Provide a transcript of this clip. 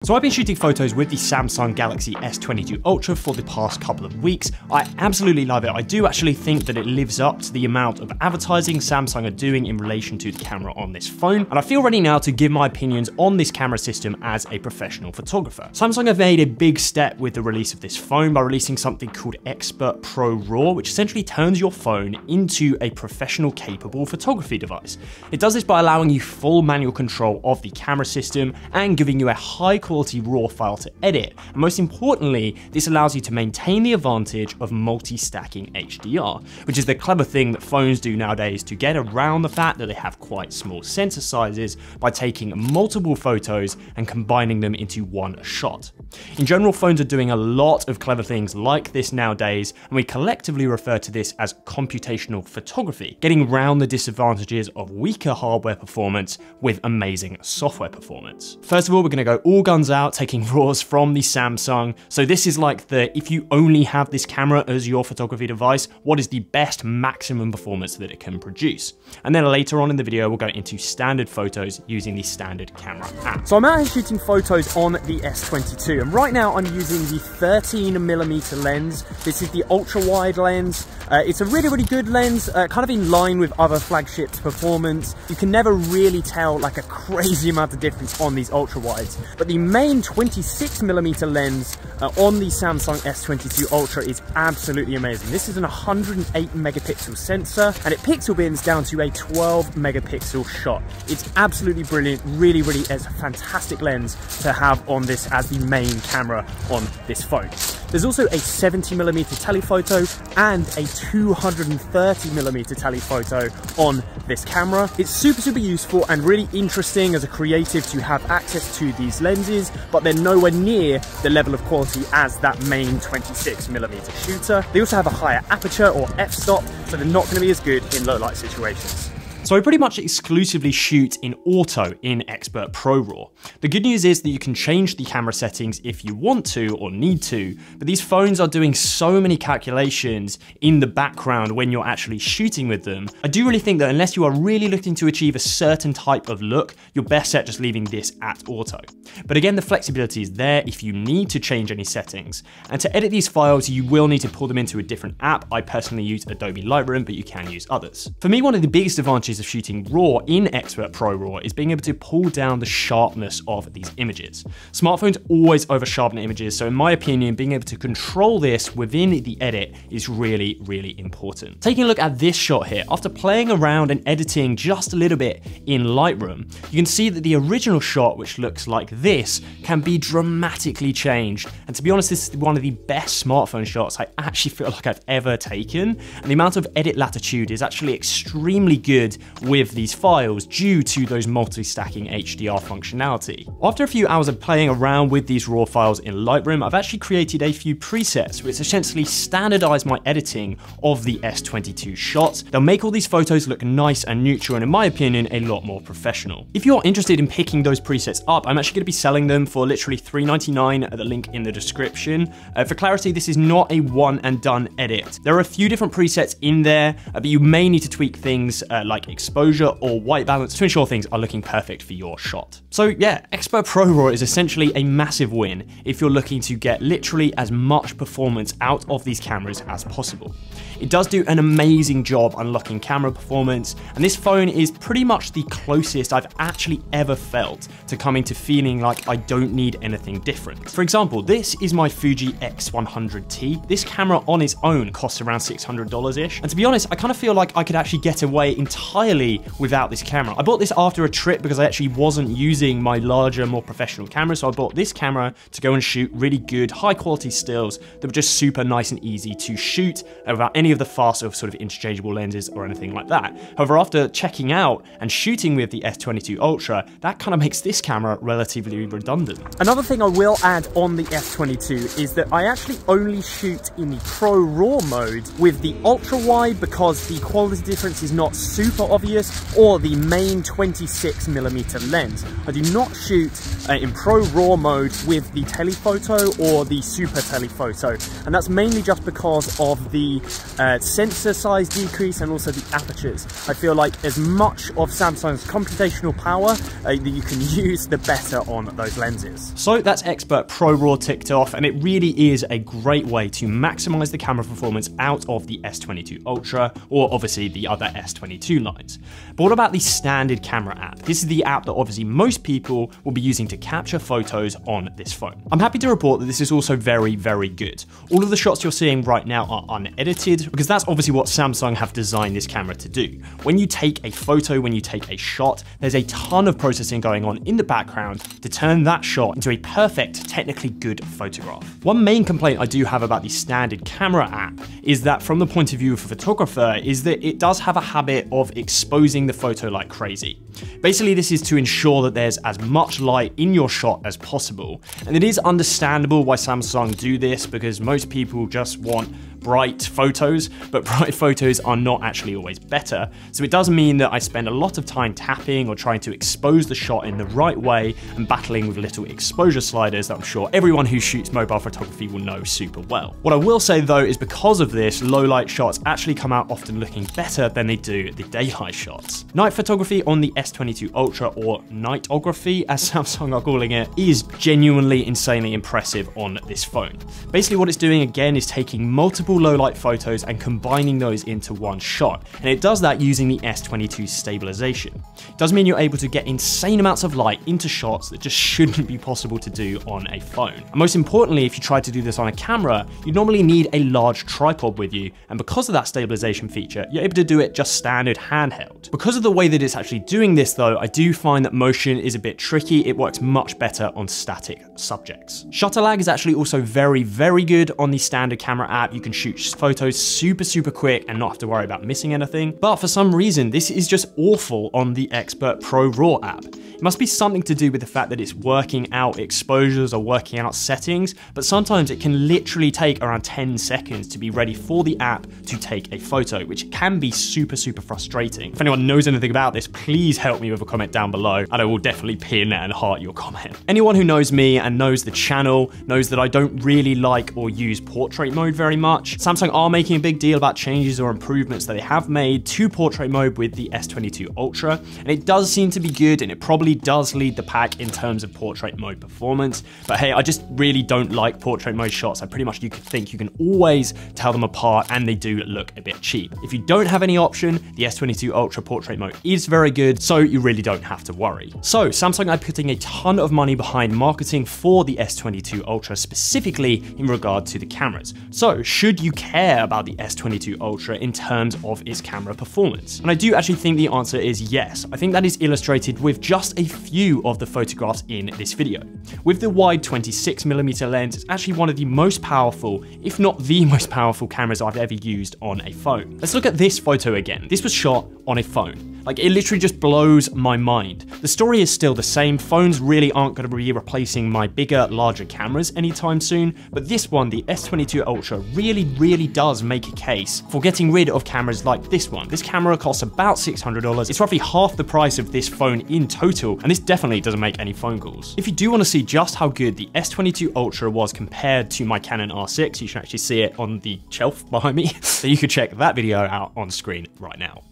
So I've been shooting photos with the Samsung Galaxy S22 Ultra for the past couple of weeks. I absolutely love it. I do actually think that it lives up to the amount of advertising Samsung are doing in relation to the camera on this phone, and I feel ready now to give my opinions on this camera system as a professional photographer. Samsung have made a big step with the release of this phone by releasing something called Expert Pro RAW, which essentially turns your phone into a professional capable photography device. It does this by allowing you full manual control of the camera system and giving you a high quality RAW file to edit. And most importantly, this allows you to maintain the advantage of multi-stacking HDR, which is the clever thing that phones do nowadays to get around the fact that they have quite small sensor sizes by taking multiple photos and combining them into one shot. In general, phones are doing a lot of clever things like this nowadays, and we collectively refer to this as computational photography, getting around the disadvantages of weaker hardware performance with amazing software performance. First of all, we're going to go all guns out, taking RAWs from the Samsung. So this is like if you only have this camera as your photography device, what is the best maximum performance that it can produce? And then later on in the video, we'll go into standard photos using the standard camera app. So I'm out here shooting photos on the S22, and right now I'm using the 13mm lens. This is the ultra wide lens. It's a really good lens, kind of in line with other flagships performance. You can never really tell like a crazy amount of difference on these ultra wides, but the main 26mm lens on the Samsung S22 Ultra is absolutely amazing. This is an 108 megapixel sensor, and it pixel bins down to a 12 megapixel shot. It's absolutely brilliant, really is a fantastic lens to have on this as the main camera on this phone. There's also a 70mm telephoto and a 230mm telephoto on this camera. It's super useful and really interesting as a creative to have access to these lenses, but they're nowhere near the level of quality as that main 26mm shooter. They also have a higher aperture or f-stop, so they're not going to be as good in low light situations. So I pretty much exclusively shoot in auto in Expert Pro RAW. The good news is that you can change the camera settings if you want to or need to, but these phones are doing so many calculations in the background when you're actually shooting with them. I do really think that unless you are really looking to achieve a certain type of look, you're best at just leaving this at auto. But again, the flexibility is there if you need to change any settings. And to edit these files, you will need to pull them into a different app. I personally use Adobe Lightroom, but you can use others. For me, one of the biggest advantages of shooting RAW in Expert Pro RAW is being able to pull down the sharpness of these images. Smartphones always over sharpen images, so in my opinion, being able to control this within the edit is really important. Taking a look at this shot here, after playing around and editing just a little bit in Lightroom, you can see that the original shot, which looks like this, can be dramatically changed. And to be honest, this is one of the best smartphone shots I actually feel like I've ever taken. And the amount of edit latitude is actually extremely good with these files due to those multi-stacking HDR functionality. After a few hours of playing around with these RAW files in Lightroom, I've actually created a few presets which essentially standardize my editing of the S22 shots. They'll make all these photos look nice and neutral, and in my opinion, a lot more professional. If you're interested in picking those presets up, I'm actually going to be selling them for literally $3.99 at the link in the description. For clarity, this is not a one and done edit. There are a few different presets in there, but you may need to tweak things like exposure or white balance to ensure things are looking perfect for your shot. So yeah, Expert Pro RAW is essentially a massive win if you're looking to get literally as much performance out of these cameras as possible. It does do an amazing job unlocking camera performance, and this phone is pretty much the closest I've actually ever felt to coming to feeling like I don't need anything different. For example, this is my Fuji X100T. This camera on its own costs around $600-ish, and to be honest, I kind of feel like I could actually get away entirely without this camera. I bought this after a trip because I actually wasn't using my larger, more professional camera, so I bought this camera to go and shoot really good, high quality stills that were just super nice and easy to shoot without any of the fuss of sort of interchangeable lenses or anything like that. However, after checking out and shooting with the S22 Ultra, that kind of makes this camera relatively redundant. Another thing I will add on the S22 is that I actually only shoot in the Pro RAW mode with the ultra wide because the quality difference is not super obvious, or the main 26mm lens. I do not shoot in Pro RAW mode with the telephoto or the super telephoto, and that's mainly just because of the sensor size decrease and also the apertures. I feel like as much of Samsung's computational power that you can use, the better on those lenses. So that's Expert Pro RAW ticked off, and it really is a great way to maximize the camera performance out of the S22 Ultra, or obviously the other S22 lines. But what about the standard camera app? This is the app that obviously most people will be using to capture photos on this phone. I'm happy to report that this is also very, very good. All of the shots you're seeing right now are unedited, because that's obviously what Samsung have designed this camera to do. When you take a photo, when you take a shot, there's a ton of processing going on in the background to turn that shot into a perfect, technically good photograph. One main complaint I do have about the standard camera app is that from the point of view of a photographer is that it does have a habit of exposing the photo like crazy. Basically, this is to ensure that there's as much light in your shot as possible. And it is understandable why Samsung do this, because most people just want bright photos, but bright photos are not actually always better. So it does mean that I spend a lot of time tapping or trying to expose the shot in the right way and battling with little exposure sliders that I'm sure everyone who shoots mobile photography will know super well. What I will say though is because of this, low light shots actually come out often looking better than they do the daylight shots. Night photography on the S22 Ultra, or Nightography as Samsung are calling it, is genuinely insanely impressive on this phone. Basically what it's doing again is taking multiple low light photos and combining those into one shot, and it does that using the S22 stabilization. It does mean you're able to get insane amounts of light into shots that just shouldn't be possible to do on a phone. And most importantly, if you try to do this on a camera, you normally need a large tripod with you, and because of that stabilization feature, you're able to do it just standard handheld. Because of the way that it's actually doing this though, I do find that motion is a bit tricky. It works much better on static subjects. Shutter lag is actually also very, very good on the standard camera app. You can shoot photos super quick and not have to worry about missing anything. But for some reason, this is just awful on the Expert Pro RAW app. It must be something to do with the fact that it's working out exposures or working out settings, but sometimes it can literally take around 10 seconds to be ready for the app to take a photo, which can be super frustrating. If anyone knows anything about this, please help me with a comment down below, and I will definitely pin and heart your comment. Anyone who knows me and knows the channel knows that I don't really like or use portrait mode very much. Samsung are making a big deal about changes or improvements that they have made to portrait mode with the S22 Ultra, and it does seem to be good, and it probably does lead the pack in terms of portrait mode performance. But hey, I just really don't like portrait mode shots. I pretty much you can always tell them apart, and they do look a bit cheap. If you don't have any option, the S22 Ultra portrait mode is very good, so you really don't have to worry. So Samsung are putting a ton of money behind marketing for the S22 Ultra, specifically in regard to the cameras. So should you care about the S22 Ultra in terms of its camera performance? And I do actually think the answer is yes. I think that is illustrated with just a few of the photographs in this video. With the wide 26mm lens, it's actually one of the most powerful, if not the most powerful cameras I've ever used on a phone. Let's look at this photo again. This was shot on a phone. Like, it literally just blows my mind. The story is still the same. Phones really aren't going to be replacing my bigger, larger cameras anytime soon, but this one, the S22 Ultra, really does make a case for getting rid of cameras like this one. This camera costs about $600. It's roughly half the price of this phone in total, and this definitely doesn't make any phone calls. If you do want to see just how good the S22 Ultra was compared to my Canon R6, you should actually see it on the shelf behind me, so you could check that video out on screen right now.